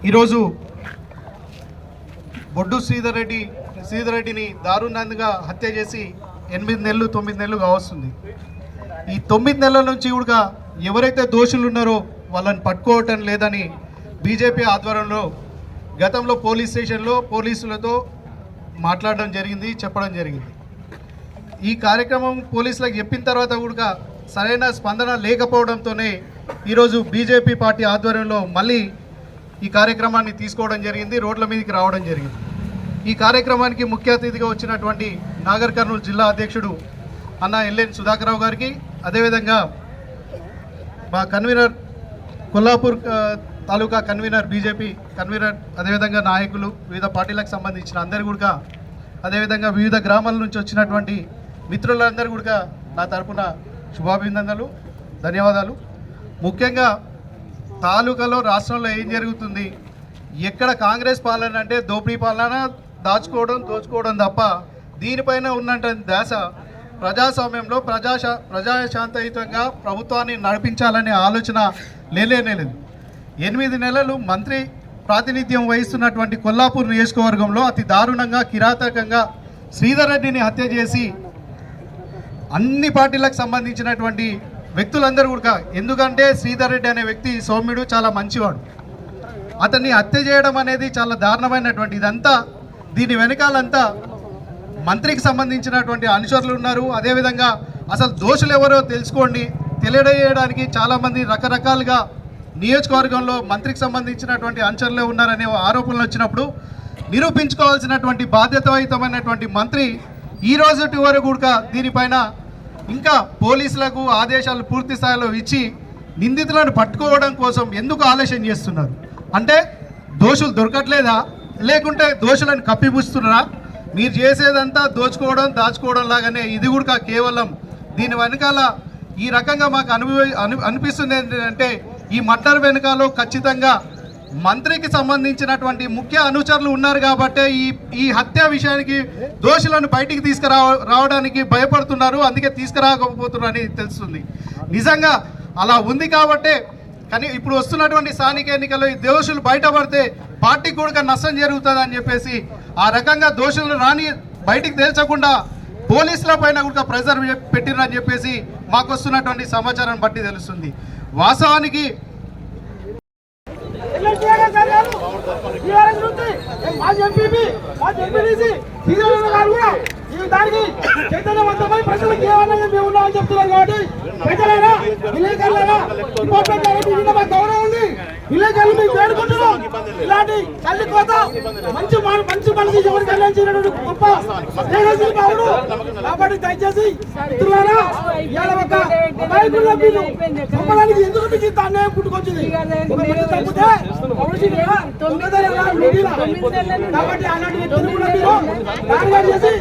ఈరోజు బొడ్డు శ్రీధర్రెడ్డిని దారుణంగా హత్య చేసి 8 నెలలు 9 నెలలు కావస్తుంది. ఈ 9 నెలల నుంచి కూడా ఎవరైతే దోషులు ఉన్నారో వాళ్ళని పట్టుకోవటం లేదని బీజేపీ ఆధ్వర్యంలో గతంలో పోలీస్ స్టేషన్లో పోలీసులతో మాట్లాడడం జరిగింది, చెప్పడం జరిగింది. ఈ కార్యక్రమం పోలీసులకు చెప్పిన తర్వాత కూడా సరైన స్పందన లేకపోవడంతోనే ఈరోజు బీజేపీ పార్టీ ఆధ్వర్యంలో మళ్ళీ ఈ కార్యక్రమాన్ని తీసుకోవడం జరిగింది, రోడ్ల మీదకి రావడం జరిగింది. ఈ కార్యక్రమానికి ముఖ్య అతిథిగా వచ్చినటువంటి నాగర్ కర్నూలు జిల్లా అధ్యక్షుడు అన్న ఎల్ఎన్ సుధాకర్ రావు గారికి, అదేవిధంగా మా కన్వీనర్ కొల్లాపూర్ తాలూకా కన్వీనర్ బీజేపీ కన్వీనర్, అదేవిధంగా నాయకులు, వివిధ పార్టీలకు సంబంధించిన అందరు కూడా, అదేవిధంగా వివిధ గ్రామాల నుంచి వచ్చినటువంటి మిత్రులందరూ కూడా నా తరపున శుభాభినందనలు, ధన్యవాదాలు. ముఖ్యంగా తాలూకాలో రాష్ట్రంలో ఏం జరుగుతుంది, ఎక్కడ కాంగ్రెస్ పాలన అంటే దోపిడీ పాలన, దోచుకోవడం తప్ప దీనిపైన ఉన్నటువంటి ధ్యాస ప్రజాస్వామ్యంలో ప్రజాశాంతియుతంగా ప్రభుత్వాన్ని నడిపించాలనే ఆలోచన లేలేదు. 8 నెలలు మంత్రి ప్రాతినిధ్యం వహిస్తున్నటువంటి కొల్లాపూర్ నియోజకవర్గంలో అతి దారుణంగా కిరాతకంగా శ్రీధర్రెడ్డిని హత్య చేసి అన్ని పార్టీలకు సంబంధించినటువంటి వ్యక్తులందరూ కూడా, ఎందుకంటే శ్రీధర్రెడ్డి అనే వ్యక్తి సౌమ్యుడు, చాలా మంచివాడు, అతన్ని హత్య చేయడం అనేది చాలా దారుణమైనటువంటి ఇదంతా. దీని వెనకాలంతా మంత్రికి సంబంధించినటువంటి అనుచరులు ఉన్నారు. అదేవిధంగా అసలు దోషులు ఎవరో తెలుసుకోండి, తెలియజేయడానికి చాలామంది రకరకాలుగా నియోజకవర్గంలో మంత్రికి సంబంధించినటువంటి అనుచరులే ఉన్నారనే ఆరోపణలు వచ్చినప్పుడు నిరూపించుకోవాల్సినటువంటి బాధ్యతాయుతమైనటువంటి మంత్రి ఈ రోజు వరకు కూడా దీనిపైన ఇంకా పోలీసులకు ఆదేశాలు పూర్తి స్థాయిలో ఇచ్చి నిందితులను పట్టుకోవడం కోసం ఎందుకు ఆలస్యం చేస్తున్నారు? అంటే దోషులు దొరకట్లేదా, లేకుంటే దోషులను కప్పిపుస్తున్నారా? మీరు చేసేదంతా దాచుకోవడం లాగానే ఇది కూడా కేవలం దీని వెనకాల ఈ రకంగా మాకు అనిపిస్తుంది ఏంటంటే ఈ మర్డర్ వెనకాల ఖచ్చితంగా మంత్రికి సంబంధించినటువంటి ముఖ్య అనుచరులు ఉన్నారు కాబట్టే ఈ హత్య విషయానికి దోషులను బయటికి రావడానికి భయపడుతున్నారు, అందుకే తీసుకురాకపోతున్నారని తెలుస్తుంది. నిజంగా అలా ఉంది కాబట్టే కానీ ఇప్పుడు వస్తున్నటువంటి స్థానిక ఎన్నికల్లో ఈ దోషులు బయటపడితే పార్టీకి కూడా నష్టం జరుగుతుందని చెప్పేసి ఆ రకంగా దోషులను బయటికి తేల్చకుండా పోలీసుల పైన కూడా ప్రెజర్ పెట్టిరని చెప్పేసి మాకు వస్తున్నటువంటి సమాచారం బట్టి తెలుస్తుంది. వాస్తవానికి దానికి చైతన్యవంతమై ప్రజలకు ఏమన్నా మేము ఉన్నామని చెప్తున్నాం కాబట్టి ప్రజలైనా విలేకరులైనా ఇంపార్టెంట్ గౌరవం ఉంది. విలేకరులు మీకు వేడుకుంటున్నాం, ఇలాంటి తల్లి కోత మంచి మనిషి ఎవరికి వెళ్ళినటువంటి గొప్ప అవును కాబట్టి దయచేసి మిత్రులారా ఇవాళ ఒక నాయకుల మీరు గొప్పదానికి ఎందుకు మీకు ఇంత అన్యాయం పుట్టుకొచ్చింది? తప్పితే కాబట్టి అలాంటి వ్యక్తులు కూడా మీరు దానిగా చేసి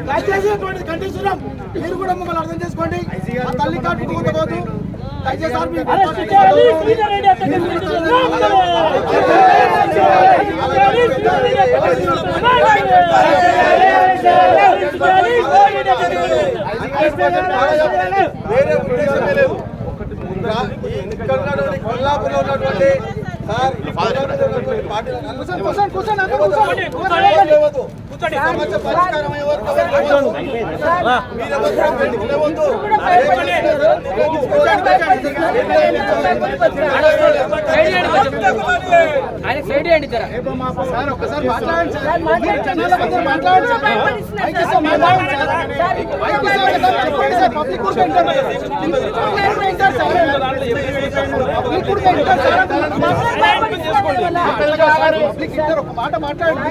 దయచేసి కండిషన్ మీరు కూడా మమ్మల్ని అర్థం చేసుకోండి. ఆ తల్లి కాటు పోతపోదు దయచేసి కొల్లాపూర్లో ఉన్నటువంటి పరిష్కారం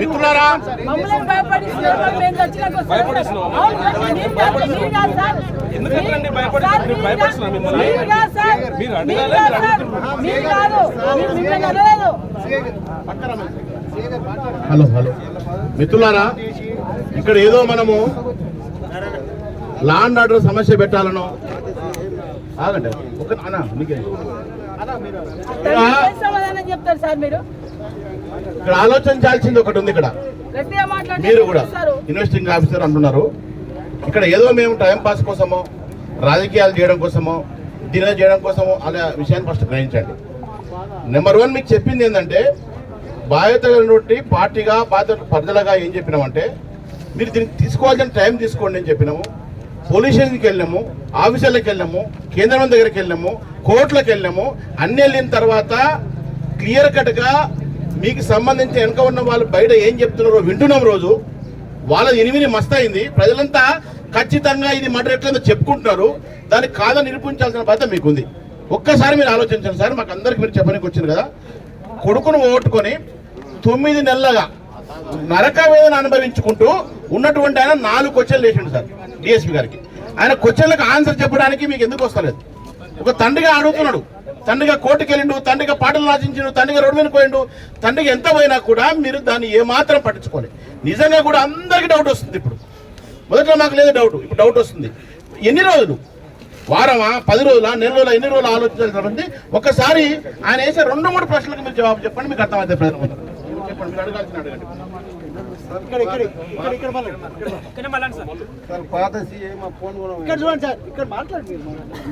మిత్రులారా హలో మిత్రులారా, ఇక్కడ ఏదో మనము లా అండ్ ఆర్డర్ సమస్య పెట్టాలనో ఆగండి ఒక ఇక్కడ ఆలోచించాల్సింది ఒకటి ఉంది. ఇక్కడ మీరు కూడా ఇన్వెస్టింగ్ ఆఫీసర్ అంటున్నారు, ఇక్కడ ఏదో మేము టైం పాస్ కోసమో రాజకీయాలు చేయడం కోసమో దీని చేయడం కోసం అనే విషయాన్ని ఫస్ట్ గ్రహించండి. నెంబర్ 1 మీకు చెప్పింది ఏంటంటే, బాధ్యత కలిగినటువంటి పార్టీగా బాధ్యత ప్రజలుగా ఏం చెప్పినామంటే, మీరు దీనికి తీసుకోవాల్సిన టైం తీసుకోండి అని చెప్పినాము. పోలీస్ స్టేషన్కి వెళ్ళాము, ఆఫీసర్లకు వెళ్ళాము, కేంద్రం దగ్గరికి వెళ్ళాము, కోర్టులకు వెళ్ళాము. అన్ని వెళ్ళిన తర్వాత క్లియర్ కట్గా మీకు సంబంధించి వెనక ఉన్న వాళ్ళు బయట ఏం చెప్తున్నారో వింటున్నాం. రోజు వాళ్ళది ఎనిమిది మస్తయింది. ప్రజలంతా ఖచ్చితంగా ఇది మర్డర్ ఎట్లయిందో చెప్పుకుంటున్నారు. దానికి కాదని నిరూపించాల్సిన బాధ్యత మీకుంది. ఒక్కసారి మీరు ఆలోచించండి సార్. మాకు అందరికి మీరు చెప్పడానికి వచ్చింది కదా, కొడుకును ఓట్టుకొని 9 నెలలుగా నరక వేదన అనుభవించుకుంటూ ఉన్నటువంటి ఆయన 4 క్వశ్చన్లు వేసిండు సార్ డిఎస్పీ గారికి. ఆయన క్వశ్చన్లకు ఆన్సర్ చెప్పడానికి మీకు ఎందుకు వస్తలేదు? ఒక తండ్రిగా అడుగుతున్నాడు, తండ్రిగా కోర్టుకు వెళ్ళిండు, తండ్రిగా పాటలు రాసించిండు, తండ్రిగా రోడ్డు మీద పోయిండు. తండ్రికి ఎంత పోయినా కూడా మీరు దాన్ని ఏమాత్రం పట్టించుకోలేదు. నిజంగా కూడా అందరికీ డౌట్ వస్తుంది. ఇప్పుడు మొదట్లో మాకు లేదు డౌట్, ఇప్పుడు డౌట్ వస్తుంది. ఎన్ని రోజులు, వారమా, 10 రోజులా, నెల రోజులా, ఎన్ని రోజులు ఆలోచించాల్సి ఒక్కసారి ఆయన వేసే 2-3 ప్రశ్నలకు మీరు జవాబు చెప్పండి, మీకు అర్థమైతే ప్రజలు చెప్పండి. మీరు అడగాల్సిన అడగండి. సార్ పాత సీఏ మా ఫోన్ కూడా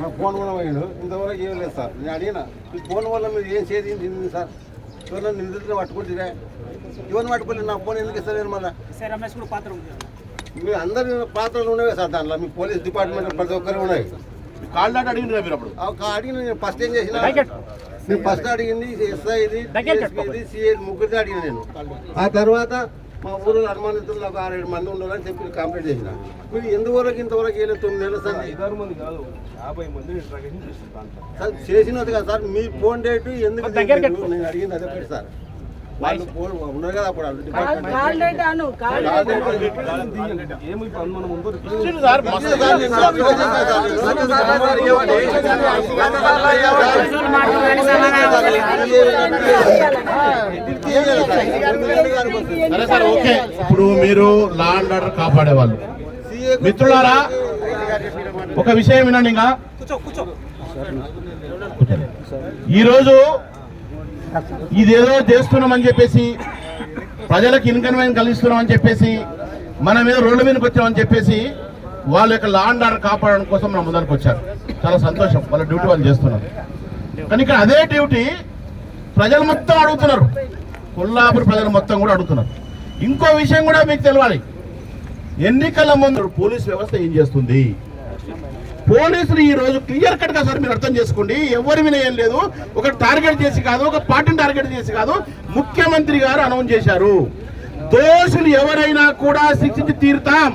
మా ఫోన్ కూడా పోయాడు. ఇంతవరకు ఏం లేదు సార్. నేను అడిగిన ఈ ఫోన్ వల్ల మీరు ఏం చేసింది సార్? ఎవరన్నా నిందితులు పట్టుకుంటురా? ఎవరిని పట్టుకోలేదు, నా ఫోన్ ఎందుకు ఇస్తారు? మళ్ళీ మీ అందరి పాత్రలు ఉన్నాయి సార్ దాంట్లో. మీ పోలీస్ డిపార్ట్మెంట్ ప్రతి ఒక్కరు ఉన్నాయి. కాల్ డాట్ అడిగింది మీరు అప్పుడు? అడిగిన నేను ఫస్ట్ ఏం చేసిన, నేను ఫస్ట్ అడిగింది ఎస్ఐది, సిఐ ముగ్గురిది అడిగిన నేను. ఆ తర్వాత మా ఊరిలో అనుమానితులు నాకు 6-7 మంది ఉండాలని చెప్పి కంప్లైంట్ చేసిన. మీరు ఎందువరకు ఇంతవరకు వేయలేదు? 9 నెలలు సార్. 50 మంది సార్ చేసినది కదా సార్. మీ ఫోన్ డేట్ ఎందుకు నేను అడిగింది అదే ఒకటి సార్. వాళ్ళు ఫోన్ ఉన్నారు కదా అప్పుడు సరే సార్, ఓకే. ఇప్పుడు మీరు లా అండ్ ఆర్డర్ కాపాడేవాళ్ళు మిత్రులారా, ఒక విషయం వినండి. ఇంకా ఈరోజు ఇదేదో చేస్తున్నామని చెప్పేసి, ప్రజలకు ఇన్కన్వీనియన్స్ కలిగిస్తున్నామని చెప్పేసి, మన మీద రోడ్ల మీదకి వచ్చామని చెప్పేసి వాళ్ళ యొక్క లా అండ్ ఆర్డర్ కాపాడడం కోసం మన ముందరికి వచ్చారు. చాలా సంతోషం, వాళ్ళ డ్యూటీ వాళ్ళు చేస్తున్నారు. కానీ ఇక్కడ అదే డ్యూటీ ప్రజలు మొత్తం అడుగుతున్నారు, కొల్లాపూర్ ప్రజలు మొత్తం కూడా అడుగుతున్నారు. ఇంకో విషయం కూడా మీకు తెలవాలి. ఎన్నికల ముందు పోలీస్ వ్యవస్థ ఏం చేస్తుంది? పోలీసులు ఈ రోజు క్లియర్ కట్ గా సార్ మీరు అర్థం చేసుకోండి, ఎవరి మీద ఏం లేదు. ఒక టార్గెట్ చేసి కాదు, ఒక పార్టీని టార్గెట్ చేసి కాదు, ముఖ్యమంత్రి గారు అనౌన్స్ చేశారు, దోషులు ఎవరైనా కూడా శిక్షించి తీరుతాం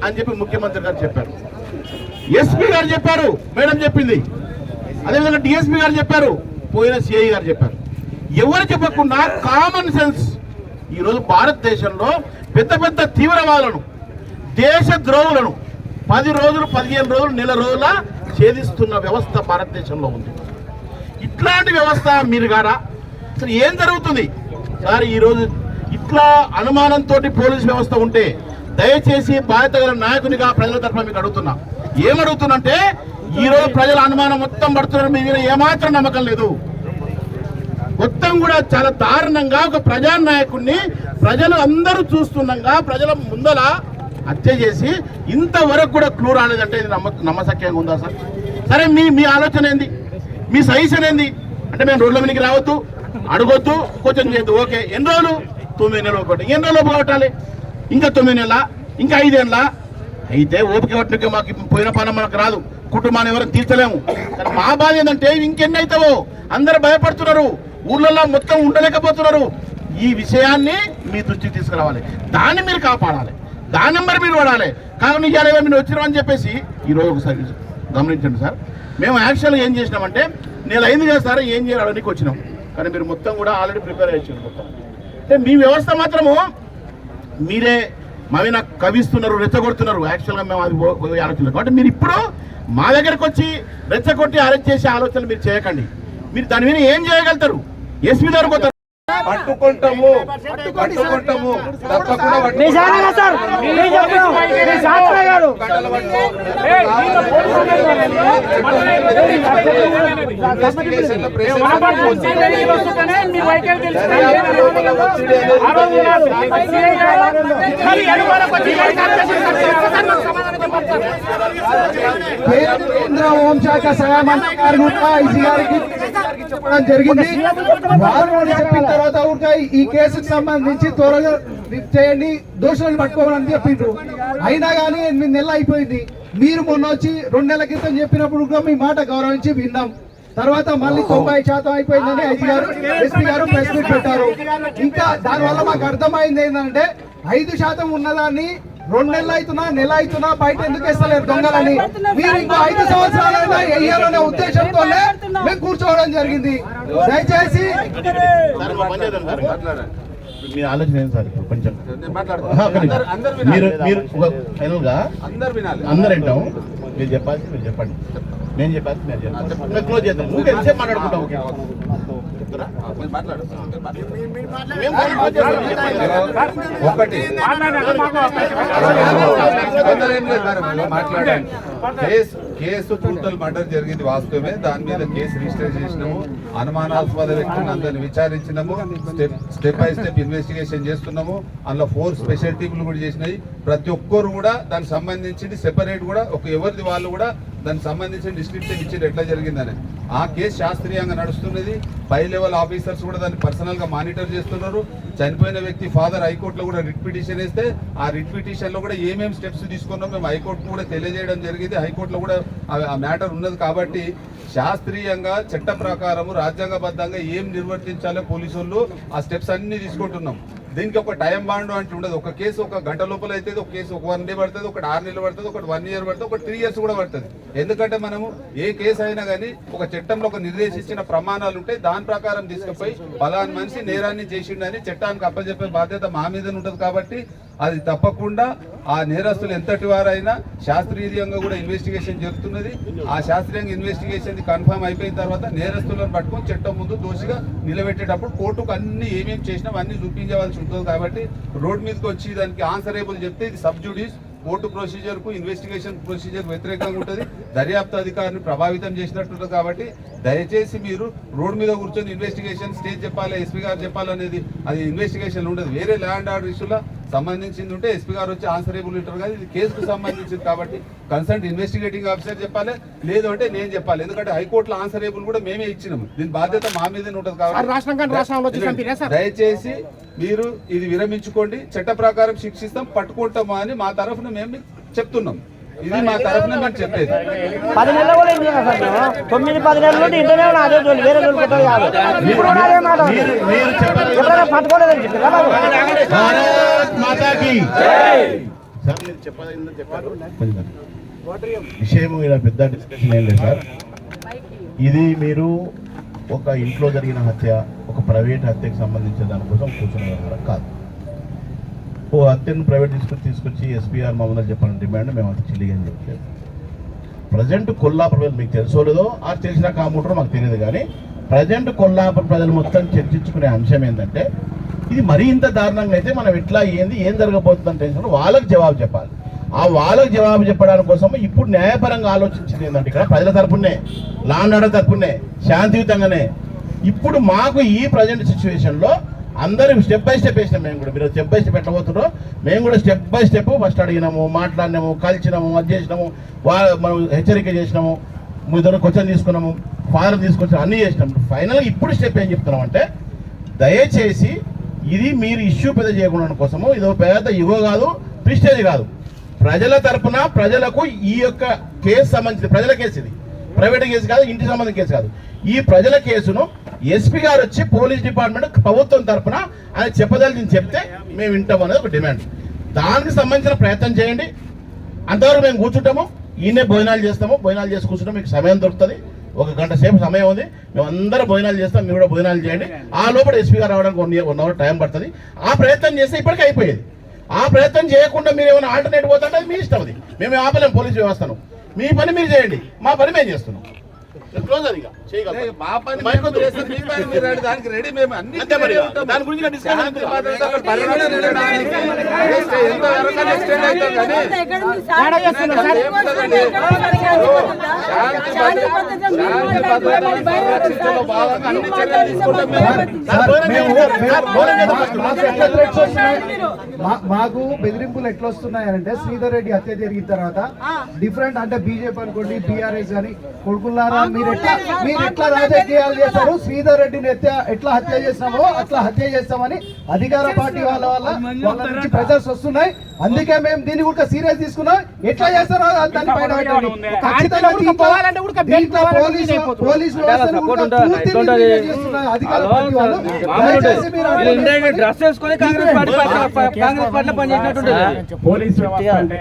అని చెప్పి ముఖ్యమంత్రి గారు చెప్పారు. ఎస్పీ గారు చెప్పారు, మేడం చెప్పింది. అదేవిధంగా డిఎస్పీ గారు చెప్పారు, పోయిన సిఐ గారు చెప్పారు. ఎవరు చెప్పకుండా కామన్ సెన్స్ ఈరోజు భారతదేశంలో పెద్ద పెద్ద తీవ్రవాదులను, దేశ ద్రోహులను 10 రోజులు, 15 రోజులు, నెల రోజుల ఛేదిస్తున్న వ్యవస్థ భారతదేశంలో ఉంది. ఇట్లాంటి వ్యవస్థ మీరు గారా అసలు ఏం జరుగుతుంది సార్? ఈరోజు ఇట్లా అనుమానంతో పోలీస్ వ్యవస్థ ఉంటే దయచేసి బాధ్యత గల నాయకునిగా ప్రజల తరఫున మీకు అడుగుతున్నా. ఏమడుగుతున్నంటే, ఈరోజు ప్రజల అనుమానం మొత్తం పడుతున్నారు, మీ మీద ఏమాత్రం నమ్మకం లేదు. మొత్తం కూడా చాలా దారుణంగా ఒక ప్రజానాయకుడిని ప్రజలు అందరూ చూస్తుండగా ప్రజల ముందల హత్య చేసి ఇంతవరకు కూడా క్లూ రాలేదంటే ఇది నమ్మశక్యంగా ఉందా సార్? సరే, మీ ఆలోచన ఏంది? మీ సజెషన్ ఏంది? అంటే మేము రోడ్ల మీదకి రావద్దు, అడగొద్దు, క్వశ్చన్ చేయొద్దు. ఓకే, ఎన్ని రోజులు? 9 నెలలు. ఒకటి ఎన్ని రోజులు కొట్టాలి? ఇంకా 9 నెలల, ఇంకా 5 ఏళ్ళ? అయితే ఓపిక పట్టుకే మాకు పోయిన పని మనకు రాదు, కుటుంబాన్ని ఎవరు తీర్చలేము. మా బాధ ఏంటంటే ఇంకెన్ని అవుతావో అందరూ భయపడుతున్నారు, ఊళ్ళల్లో మొత్తం ఉండలేకపోతున్నారు. ఈ విషయాన్ని మీ దృష్టికి తీసుకురావాలి, దాన్ని మీరు కాపాడాలి, దాని నెంబర్ మీరు వాడాలి. కాకుండా ఇవాళ మీరు వచ్చినామని చెప్పేసి ఈరోజు ఒకసారి గమనించండి సార్. మేము యాక్చువల్గా ఏం చేసినామంటే, నెల అయింది కదా సార్, ఏం చేయాలని వచ్చినాం. కానీ మీరు మొత్తం కూడా ఆల్రెడీ ప్రిపేర్ అయ్యారు మొత్తం. అంటే మీ వ్యవస్థ మాత్రము మీరే మా మీద కవిస్తున్నారు, రెచ్చగొడుతున్నారు. యాక్చువల్గా మేము అది ఆలోచన కాబట్టి మీరు ఇప్పుడు మా దగ్గరకు వచ్చి రెచ్చగొట్టి అరెస్ట్ చేసే ఆలోచనలు మీరు చేయకండి. మీరు దాని మీద ఏం చేయగలుగుతారు? ఎస్పీ దగ్గరకు వస్తారు, పట్టుకుంటాము పట్టుకుంటాము తప్పకుండా పట్టుకుంటాము. కేంద్ర హోంశాఖ సహాయ మంత్రి గారు కూడా ఐజీ గారికి చెప్పడం జరిగింది. వాళ్ళు కూడా చెప్పిన తర్వాత కూడా ఈ కేసుకు సంబంధించి త్వరగా చేయండి, దోషులను పట్టుకోవాలని చెప్పిండ్రు. అయినా కానీ 8 నెలలు అయిపోయింది. మీరు మొన్న వచ్చి 2 నెలల క్రితం చెప్పినప్పుడు కూడా మీ మాట గౌరవించి విన్నాం. తర్వాత మళ్ళీ 90% అయిపోయిందని ఐజీ గారు ఎస్పీ గారు ప్రెస్ మీట్ పెట్టారు. ఇంకా దానివల్ల మాకు అర్థమైంది ఏంటంటే 5% ఉన్నదాన్ని 2 నెలలు అవుతున్నా నెల అవుతున్నా బయట ఎందుకు వేస్తలేరు దొంగలని. మీరు ఇంకా 5 సంవత్సరాలైనా వేయాలనే ఉద్దేశంతోనే మేము కూర్చోవడం జరిగింది. దయచేసి మీ ఆలోచన ఏంటి సార్? ఇప్పుడు కొంచెం మీరు ఫైనల్ గా అందరు వింటాము. మీరు చెప్పాల్సి మీరు చెప్పండి, నేను చెప్పాల్సి మీరు చెప్పండి. క్లోజ్ చేద్దాం. ఊరికే ఎంతసేపు మాట్లాడుకుంటాం. ఒకటి మాట్లాడండి. కేసు టోటల్ మర్డర్ జరిగింది వాస్తవమే. దాని మీద కేసు రిజిస్టర్ చేసినాము. అనుమానాస్పద వ్యక్తులను అందరిని విచారించినాము. స్టెప్ బై స్టెప్ ఇన్వెస్టిగేషన్ చేస్తున్నాము. అందులో 4 స్పెషల్ టీంలు కూడా చేసినాయి. ప్రతి ఒక్కరు కూడా దానికి సంబంధించి సెపరేట్ కూడా ఎవరిది వాళ్ళు కూడా దానికి సంబంధించిన డిస్క్రిప్షన్ ఇచ్చి ఎట్లా జరిగిందని. ఆ కేసు శాస్త్రీయంగా నడుస్తున్నది. పై లెవెల్ ఆఫీసర్స్ కూడా దాన్ని పర్సనల్ గా మానిటర్ చేస్తున్నారు. చనిపోయిన వ్యక్తి ఫాదర్ హైకోర్టులో కూడా రిట్ పిటిషన్ వేస్తే ఆ రిట్ పిటిషన్ లో కూడా ఏమేమి స్టెప్స్ తీసుకున్నాం మేము హైకోర్టు కూడా తెలియజేయడం జరిగింది. హైకోర్టులో కూడా ఆ మ్యాటర్ ఉన్నది. కాబట్టి శాస్త్రీయంగా చట్ట ప్రకారము రాజ్యాంగబద్ధంగా ఏం నిర్వర్తించాలో పోలీసు వాళ్ళు ఆ స్టెప్స్ అన్ని తీసుకుంటున్నాం. దీనికి ఒక టైం బాండ్ అంటే ఉండదు. ఒక కేసు 1 గంట లోపల అయితే, ఒక కేసు 1 డే పడుతుంది, ఒకటి 6 నెలలు పడుతుంది, ఒకటి 1 year పడుతుంది, ఒకటి 3 years కూడా పడుతుంది. ఎందుకంటే మనము ఏ కేసు అయినా కానీ ఒక చట్టంలో ఒక నిర్దేశించిన ప్రమాణాలు ఉంటాయి. దాని ప్రకారం తీసుకుపోయి పలానా మనిషి నేరాన్ని చేసిండని చట్టానికి అప్పచెప్పే బాధ్యత మా మీద ఉంటుంది. కాబట్టి అది తప్పకుండా ఆ నేరస్తులు ఎంతటి వారైనా శాస్త్రీయంగా కూడా ఇన్వెస్టిగేషన్ జరుగుతున్నది. ఆ శాస్త్రీయంగా ఇన్వెస్టిగేషన్ కన్ఫర్మ్ అయిపోయిన తర్వాత నేరస్తులను పట్టుకొని చట్టం ముందు దోషిగా నిలబెట్టేటప్పుడు కోర్టుకు అన్ని ఏమేమి చేసినా అన్ని చూపించవలసి ఉంటుంది. కాబట్టి రోడ్ మీదకి వచ్చి దానికి ఆన్సరేబుల్ చెప్తే ఇది సబ్ జ్యుడిస్ కోర్టు ప్రొసీజర్ కు ఇన్వెస్టిగేషన్ ప్రొసీజర్ వ్యతిరేకంగా ఉంటుంది. దర్యాప్తు అధికారిని ప్రభావితం చేసినట్టుంటుంది. కాబట్టి దయచేసి మీరు రోడ్ మీద కూర్చొని ఇన్వెస్టిగేషన్ స్టేజ్ చెప్పాలి, ఎస్పీ గారు చెప్పాలనేది అది ఇన్వెస్టిగేషన్ ఉండదు. వేరే ల్యాండ్ ఆర్డర్ ఇష్యూలో సంబంధించింది ఉంటే ఎస్పీ గారు వచ్చి ఆన్సరేబుల్ ఉంటారు. కానీ ఇది కేసుకు సంబంధించింది కాబట్టి కన్సర్న్ ఇన్వెస్టిగేటింగ్ ఆఫీసర్ చెప్పాలి, లేదు అంటే నేను చెప్పాలి. ఎందుకంటే హైకోర్టులో ఆన్సరేబుల్ కూడా మేమే ఇచ్చినాము. దీని బాధ్యత మా మీదనే ఉంటుంది. కాబట్టి దయచేసి మీరు ఇది విరమించుకోండి. చట్ట ప్రకారం శిక్షిస్తాం, పట్టుకుంటామా అని మా తరఫున మేము చెప్తున్నాం. ఇది మా తరఫున మేము చెప్పేది. 10 నెలలు కూడా ఏం చేయాలి సార్? 9-10 నెలలు నుండి ఇంటనే ఉన్నా అదే జోలి, వేరే జోలి పెట్టాలి కాదు. ఇప్పుడు కూడా అదే మాట ఎప్పుడైనా పట్టుకోలేదని చెప్పి విషయం పెద్ద డిస్కషన్ ఏం లేదు సార్. ఇది మీరు ఒక ఇంట్లో జరిగిన హత్య, ఒక ప్రైవేట్ హత్యకు సంబంధించిన దానికోసం కూర్చున్న వ్యవహారం కాదు. ఓ హత్యను ప్రైవేట్ తీసుకొచ్చి ఎస్పీఆర్ మమ్మల్ని చెప్పాలని డిమాండ్ మేము అంత చిల్లిగా అని చెప్పలేదు. ప్రజెంట్ కొల్లాపూర్ మీకు తెలుసో లేదో ఆ తెలిసిన కాముంటారో మాకు తెలియదు. కానీ ప్రజెంట్ కొల్లాపూర్ ప్రజలు మొత్తం చర్చించుకునే అంశం ఏంటంటే ఇది మరీ ఇంత దారుణంగా అయితే మనం ఎట్లా ఏం జరగబోతుందని టెన్షన్ వాళ్ళకి జవాబు చెప్పాలి. ఆ వాళ్ళకి జవాబు చెప్పడానికి కోసం ఇప్పుడు న్యాయపరంగా ఆలోచించింది ఏంటంటే ఇక్కడ ప్రజల తరపునే, లా అండ్ ఆర్డర్ తరపునే, శాంతియుతంగానే. ఇప్పుడు మాకు ఈ ప్రజెంట్ సిచ్యువేషన్లో అందరూ స్టెప్ బై స్టెప్ వేసినాం. మేము కూడా మీరు స్టెప్ బై స్టెప్ పెట్టబోతున్నాం. మేము కూడా స్టెప్ బై స్టెప్ ఫస్ట్ అడిగినాము, మాట్లాడినాము, కలిసినాము, అది చేసినాము, మనం హెచ్చరిక చేసినాము, ఇద్దరు క్వశ్చన్ తీసుకున్నాము, ఫారం తీసుకొచ్చి అన్నీ చేసినాము. ఫైనల్గా ఇప్పుడు స్టెప్ ఏం చెప్తున్నాం అంటే దయచేసి ఇది మీరు ఇష్యూ పెద్ద చేయకుండా కోసము ఇది పెద్ద ఇగో కాదు, ప్రిస్టేజ్ కాదు. ప్రజల తరపున ప్రజలకు ఈ యొక్క కేసు సంబంధించి ప్రజల కేసు, ఇది ప్రైవేట్ కేసు కాదు, ఇంటి సంబంధించిన కేసు కాదు. ఈ ప్రజల కేసును ఎస్పీ గారు వచ్చి పోలీస్ డిపార్ట్మెంట్ ప్రభుత్వం తరఫున ఆయన చెప్పదలిచింది చెప్తే మేము వింటాం అనేది ఒక డిమాండ్. దానికి సంబంధించిన ప్రయత్నం చేయండి. అంతవరకు మేము కూర్చుంటాము, ఈయనే భోజనాలు చేస్తాము. భోజనాలు చేసి కూర్చుంటాం, మీకు సమయం దొరుకుతుంది. 1 గంట సేపు సమయం ఉంది. మేము అందరం భోజనాలు చేస్తాం, మీరు కూడా భోజనాలు చేయండి. ఆ లోపల ఎస్పీ గారు రావడానికి 1 hour టైం పడుతుంది. ఆ ప్రయత్నం చేస్తే ఇప్పటికీ అయిపోయేది. ఆ ప్రయత్నం చేయకుండా మీరు ఏమైనా ఆల్టర్నేట్ పోతుంటే అది మీ ఇష్టం. అది మేము ఆపలేము పోలీసు వ్యవస్థను. మీ పని మీరు చేయండి, మా పని మేము చేస్తున్నాం. క్లోజ్ అది ఇక చేయగలం. మా పని మేము చేస్తాం, మీ పని మీరు రెడీ, దానికి రెడీ మేము అన్ని అంతే మరి ఇక. దాని గురించి ఇంకా డిస్కషన్ శాంతి భద్రతలు పరిరక్షించడానికి ఎంతవరకు ఎక్స్టెండ్ అవుతాం కానీ శాంతి భద్రతలను పరిరక్షించడంలో భాగంగా అన్ని చర్యలు తీసుకుంటాం మేము. మాకు బెదిరింపులు ఎట్లా వస్తున్నాయంటే శ్రీధర్ రెడ్డి హత్య జరిగిన తర్వాత డిఫరెంట్ అంటే బీజేపీ అనుకోండి బీఆర్ఎస్ కానీ కొడుకున్నారా మీరు ఎట్లా రాజకీయాలు చేస్తారు, శ్రీధర్ రెడ్డిని ఎట్లా హత్య చేస్తామో అట్లా హత్య చేస్తామని అధికార పార్టీ వాళ్ళ నుంచి ప్రెజర్స్ వస్తున్నాయి. అందుకే మేము దీన్ని కూడా సీరియస్ తీసుకున్నాం. ఎట్లా చేస్తారో దాన్ని పైన పెట్టండి. ఖచ్చితంగా దీంట్లో పోలీసు వ్యవస్థను కూడా పూర్తి నిర్వీర్యం చేస్తున్నారు అధికార పార్టీ వాళ్ళు. దయచేసి మీరు డ్రెస్ వేసుకొని కాంగ్రెస్ పార్టీ పనిచేసినట్టు పోలీసు తీయండి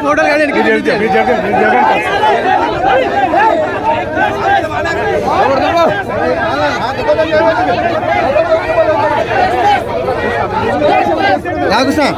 ఫోటోలు కానీ సార్